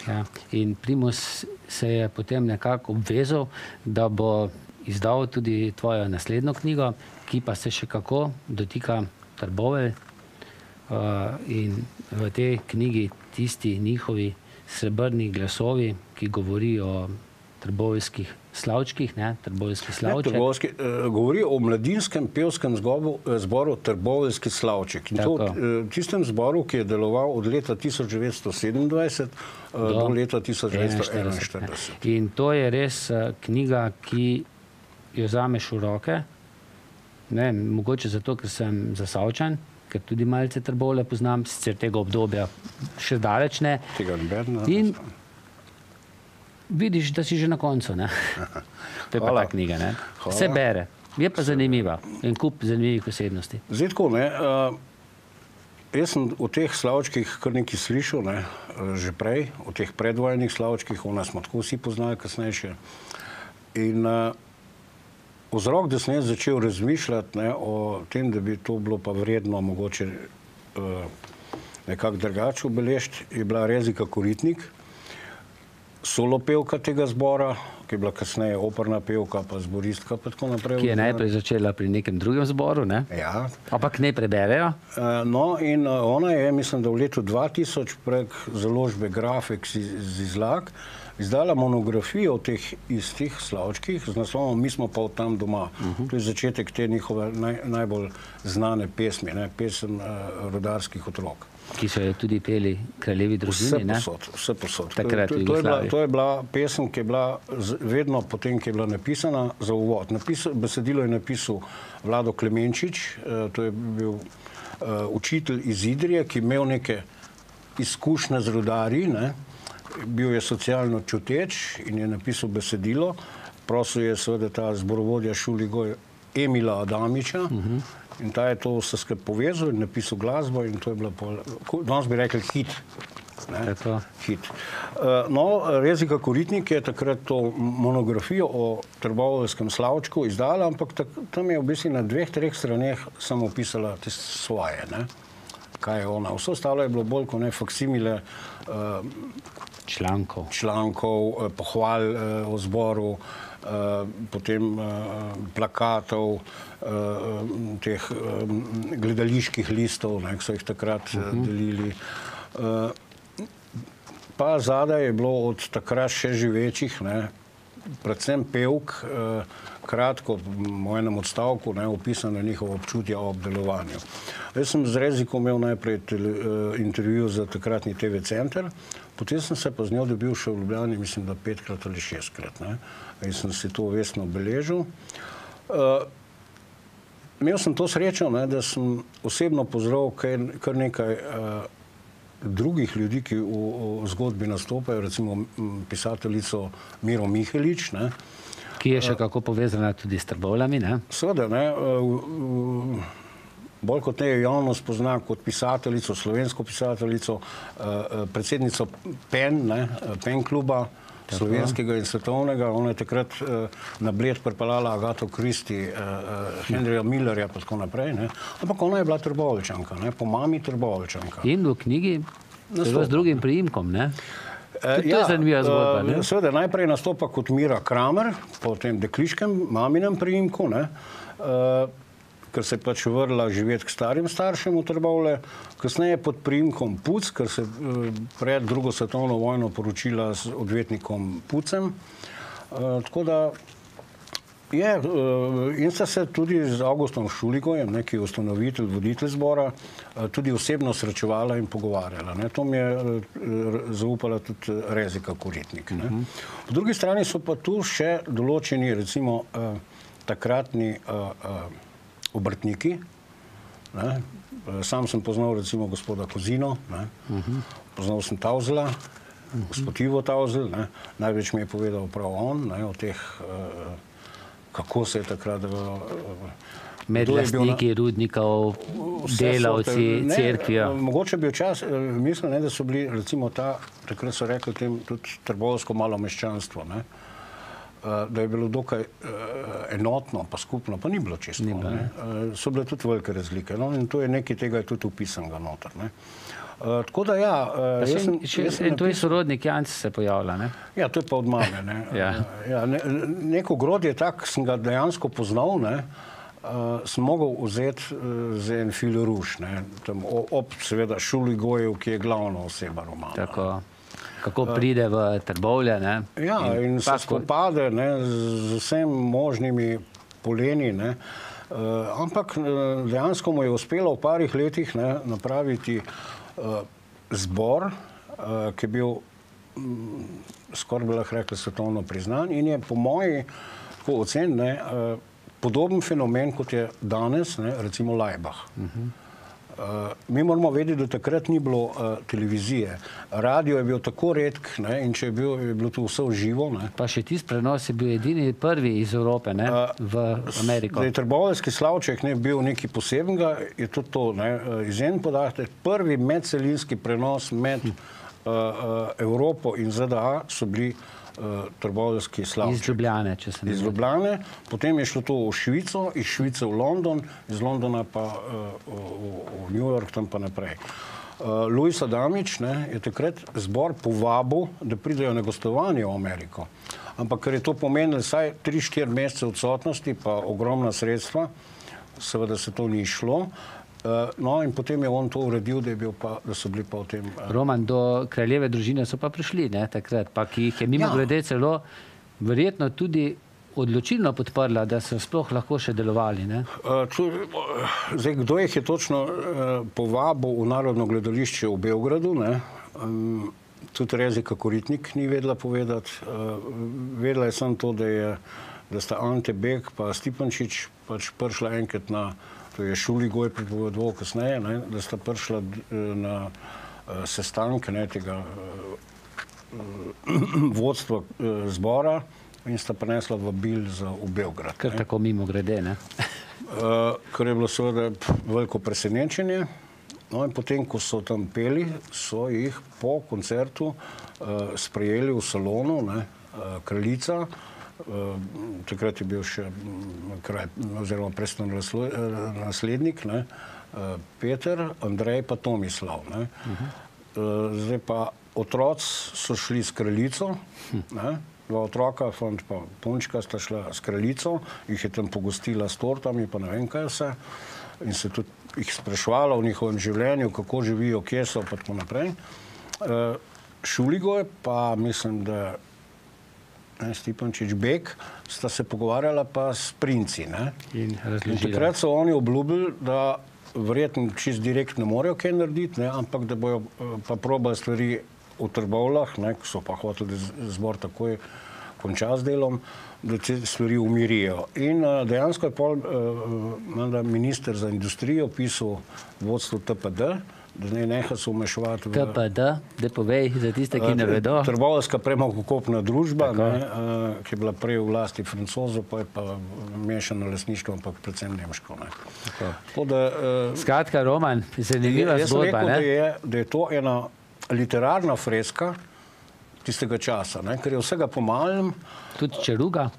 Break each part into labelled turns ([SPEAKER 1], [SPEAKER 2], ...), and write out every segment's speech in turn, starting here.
[SPEAKER 1] Ja. In Primus se je potem nekako obvezal, da bo izdal tudi tvojo naslednjo knjigo, ki pa se še kako dotika Trbovelj. In v tej knjigi tisti njihovi srebrni glasovi, ki govorijo o trboveljskih slavčkih, trboveljski slavček.
[SPEAKER 2] Govori o mladinskem pevskem zboru Trboveljski slavček. In to v tistem zboru, ki je deloval od leta 1927 do leta 1941.
[SPEAKER 1] In to je res knjiga, ki jo vzameš v roke, mogoče zato, ker sem Zasavčan, ker tudi malce Trbovlje poznam, sicer tega obdobja še daleč ne. In vidiš, da si že na koncu. To je pa ta knjiga. Se bere. Je pa zanimiva. En kup zanimivih osebnosti.
[SPEAKER 2] Zdaj tako, jaz sem o teh slavčkih kar nekaj slišal, že prej, o teh predvojnih slavčkih, ona smo tako vsi poznali kasnejše. In vzrok, da sem jaz začel razmišljati o tem, da bi to bilo pa vredno mogoče nekako drugače obeležiti, je bila Rezika Koritnik, solopevka tega zbora, ki je bila kasneje operna pevka, pa zboristka, pa tako naprej.
[SPEAKER 1] Ki je najprej začela pri nekem drugem zboru, ne?
[SPEAKER 2] Ja.
[SPEAKER 1] Ampak ne preberejo?
[SPEAKER 2] No, in ona je, mislim, da v letu 2000 prek založbe Grafex iz Izlag izdala monografijo o teh istih slavčkih z naslovom Mi smo pa od tam doma. To je začetek te njihove najbolj znane pesmi, pesem rodarskih otrok.
[SPEAKER 1] Ki so jo tudi peli kraljevi družini, ne?
[SPEAKER 2] Vse posod.
[SPEAKER 1] Takrat v Jugoslaviji.
[SPEAKER 2] To je bila pesem, ki je bila vedno potem, ki je bila napisana za uvod. Besedilo je napisal Vlado Klemenčič, to je bil učitelj iz Idrije, ki je imel neke izkušnje z rudarji, bil je socialno čuteč in je napisal besedilo. Prosil je seveda ta zborovodja Šuligoj Emila Adamiča in ta je to vse skupaj povezal in napisal glasbo in to je bila, danes bi rekli, hit. Hit. No, Rezika Koritnik je takrat to monografijo o trboveljskem slavčku izdala, ampak tam je v bistvu na 2-3 straneh samo opisala tiste svoje, kaj je ona. Vse ostalo je bilo bolj kot faksimile člankov, pohval o zboru, potem plakatov, teh gledaliških listov, ki so jih takrat delili. Pa zadaj je bilo od takrat še živečih, predvsem pevk, kratko v enem odstavku opisano njihovo občutje o obdelovanju. Jaz sem z Reziko imel najprej intervju za takratni TV center, potem sem se pa z njo dobil še v Ljubljani, mislim, da 5-krat ali 6-krat. In sem si to vestno obeležil. Imel sem to srečo, da sem osebno pozdravil kar nekaj drugih ljudi, ki v zgodbi nastopajo, recimo pisateljico Miro Mihelič,
[SPEAKER 1] ki je še kako povezana tudi s Trbovljami, ne?
[SPEAKER 2] Seveda, bolj kot ne javnost pozna kot pisateljico, slovensko pisateljico, predsednico PEN kluba, slovenskega in svetovnega. Ona je takrat na Bled pripeljala Agato Christie, Henryja Millerja pa tako naprej. Ampak ona je bila Trboveljčanka, po mami Trboveljčanka.
[SPEAKER 1] In v knjigi celo z drugim priimkom, ne? To je zanimiva zgodba, ne?
[SPEAKER 2] Seveda, najprej nastopa kot Mira Kramer, po tem dekliškem, maminem priimku, ker se je pač vrla živeti k starim staršem v Trbovlje, kasneje pod priimkom Puc, ker se pred drugo svetovno vojno poročila z odvetnikom Pucem. Tako da je, in sta se tudi z Augustom Šuligojem, ki je ustanovitelj, voditelj zbora, tudi osebno srečevala in pogovarjala. To mi je zaupala tudi Rezika Koritnik. Po drugi strani so pa tu še določeni, recimo, takratni obrtniki. Sam sem poznal recimo gospoda Kozino, poznal sem Tavzela, gospod Ivo Tavzel, največ mi je povedal prav on, o teh, kako se je takrat
[SPEAKER 1] medlastniki, rudnikov, delavci, cerkvijo.
[SPEAKER 2] Mogoče bi včasih mislil, da so bili, recimo takrat so rekli tem tudi trboveljsko malo meščanstvo, da je bilo dokaj enotno, pa skupno, pa ni bilo čisto. So bile tudi velike razlike. In to je nekaj tega je tudi upisanega noter. Tako da ja,
[SPEAKER 1] in tvoj sorodnik Janc se pojavlja, ne?
[SPEAKER 2] Ja, to je pa od mame, ne. Ja, neko ogrodje tak, sem ga dejansko poznal, ne, sem mogel vzeti za en fil ruš, ne, tam ob seveda Šuligojev, ki je glavna oseba romana.
[SPEAKER 1] Tako. Kako pride v Trbovlje, ne?
[SPEAKER 2] Ja, in se spopade, ne, z vsem možnimi poleni, ne. Ampak dejansko mu je uspelo v parih letih, ne, napraviti zbor, ki je bil skoraj bi lahko rekli svetovno priznan in je po moji oceni, ne, podoben fenomen, kot je danes, ne, recimo Laibach. Mi moramo vedeti, da takrat ni bilo televizije. Radio je bil tako redk, ne, in če je bilo to vse v živo. Ne.
[SPEAKER 1] Pa še tisti prenos je bil edini prvi iz Evrope, ne, v Ameriko.
[SPEAKER 2] Da je Trboveljski slavček ne bil nekaj posebnega, je tudi to, ne, izjemen podatek. Prvi medcelinski prenos med Evropo in ZDA so bili Trboveljski slavček.
[SPEAKER 1] Iz Ljubljane, če se ne
[SPEAKER 2] Iz Ljubljane, potem je šlo to v Švico, iz Švice v London, iz Londona pa v New York, tam pa naprej. Luis Adamič, ne, je takrat zbor povabil, da pridejo na gostovanje v Ameriko. Ampak ker je to pomenilo vsaj 3-4 mesece odsotnosti, pa ogromna sredstva, seveda se to ni šlo. No, in potem je on to uredil, da so bili pa v tem...
[SPEAKER 1] Roman, do kraljeve družine so pa prišli, ne, takrat, pa ki jih je mimogrede celo verjetno tudi odločilno podprla, da so sploh lahko še delovali, ne?
[SPEAKER 2] Zdaj, kdo jih je točno povabil v Narodno gledališče v Beogradu, ne? Tudi Rezika Koritnik ni vedela povedati. Vedela je samo to, da sta Ante Bek pa Stipančič pač prišla enkrat na... To je Šuligoj pripovedoval kasneje, ne, da sta prišla na sestanke, ne, tega vodstva zbora in sta prinesla vabil v Beograd.
[SPEAKER 1] Kar tako mimogrede, ne?
[SPEAKER 2] Kar je bilo seveda veliko presenečenje. No in potem, ko so tam peli, so jih po koncertu sprejeli v salonu, ne, kraljica. Takrat je bil še kralj, oziroma prestolni naslednik, ne, Peter, Andrej pa Tomislav. Ne. Zdaj pa otroci so šli s kraljico, ne, dva otroka, fant pa punčka, sta šla s kraljico, jih je tam pogostila s tortami, pa ne vem kaj vse, in se tudi jih sprašvala o njihovem življenju, kako živijo, kje so, pa tako naprej. Šuligoj pa mislim, da Stipančič, Bek, sta se pogovarjala pa s princi. Ne? In takrat so oni obljubili, da verjetno čist direkt ne morejo kaj narediti, ne? Ampak da bojo pa probali stvari v Trbovljah, ne? Ko so pa hoteli zbor takoj končati z delom, da te stvari umirijo. In dejansko je pol minister za industrijo pisal vodstvu TPD, da ne neha se vmešavati v...
[SPEAKER 1] TPD, da povej za tiste, ki ne vedo.
[SPEAKER 2] Trboveljska premogovkopna družba, ki je bila prej v vlasti Francozov, pa je pa mešano lastništvo, ampak predvsem nemško.
[SPEAKER 1] Skratka, Roman, zanimiva zgodba, ne?
[SPEAKER 2] Jaz sem rekel, da je to ena literarna freska tistega časa, ne? Ker je vsega pomalem.
[SPEAKER 1] Tudi Čeruga?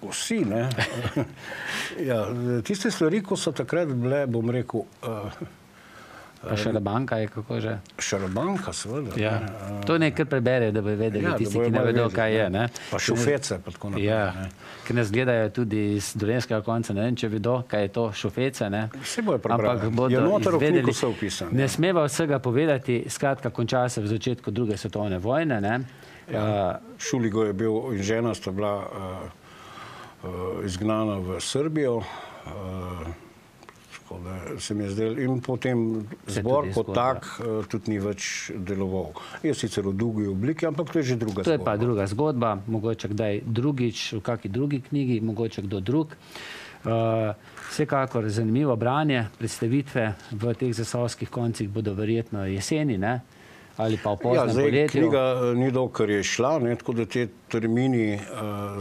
[SPEAKER 2] Vsi, ne? Ja, tiste stvari, ko so takrat bile, bom rekel...
[SPEAKER 1] Pa Šarabanka je kako že?
[SPEAKER 2] Šarabanka, seveda.
[SPEAKER 1] Ja. To nekaj prebere, da bi vedeli tisti, ki ne vedo, kaj je. Ne?
[SPEAKER 2] Pa šofece, pa tako naprej.
[SPEAKER 1] Ja. Ker nas gledajo tudi iz dolenjskega konca, ne vem, če vedo, kaj je to šofece. Ne?
[SPEAKER 2] Vse bojo prebrali. Je noter v knjigu vse opisano.
[SPEAKER 1] Ne smeva vsega povedati, skratka, konča se v začetku druge svetovne vojne. Ne?
[SPEAKER 2] Šuligoj je bil in žena sta bila izgnana v Srbijo. Se mi je zdel. In potem zbor kot tak tudi ni več deloval. Je sicer v drugi obliki, ampak to je že druga zgodba.
[SPEAKER 1] To je pa druga zgodba, mogoče kdaj drugič, v kakšni drugi knjigi, mogoče kdo drug. Vsekakor zanimivo branje, predstavitve v teh zasavskih koncih bodo verjetno jeseni, ne? Ali pa v poznem poletju.
[SPEAKER 2] Knjiga ni dolgo, ker je šla, ne? Tako da te termini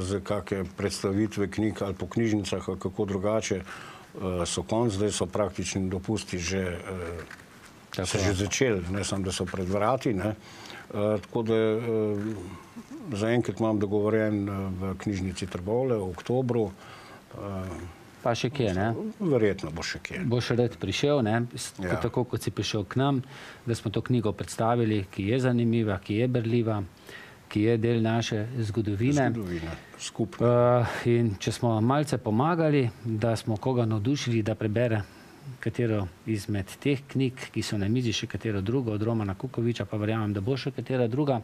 [SPEAKER 2] za kakšne predstavitve knjig ali po knjižnicah ali kako drugače so konc, zdaj so praktični dopusti že začeli, ne samo, da so pred vrati. Ne. Tako da zaenkrat imam dogovoren v knjižnici Trbovlje v oktobru.
[SPEAKER 1] pa še kje, ne?
[SPEAKER 2] Verjetno bo še kje.
[SPEAKER 1] Boš rad prišel, ne? Tako kot si prišel k nam, da smo to knjigo predstavili, ki je zanimiva, ki je berljiva, ki je del naše zgodovine.
[SPEAKER 2] Skupno.
[SPEAKER 1] In če smo malce pomagali, da smo koga navdušili, da prebere katero izmed teh knjig, ki so na mizi, še katero drugo od Romana Kukoviča, pa verjamem, da bo še katera druga,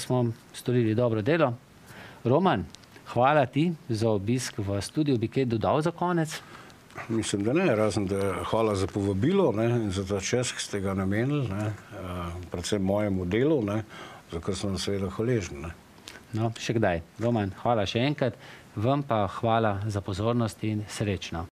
[SPEAKER 1] smo storili dobro delo. Roman, hvala ti za obisk v studiu. Bi kaj dodal za konec?
[SPEAKER 2] Mislim, da ne, razen da hvala za povabilo, ne, in za ta čas, ki ste ga namenili, ne, predvsem mojemu delu, ne, za kar sem seveda hvaležen. Ne.
[SPEAKER 1] No, še kdaj. Roman, hvala še enkrat. Vam pa hvala za pozornost in srečno.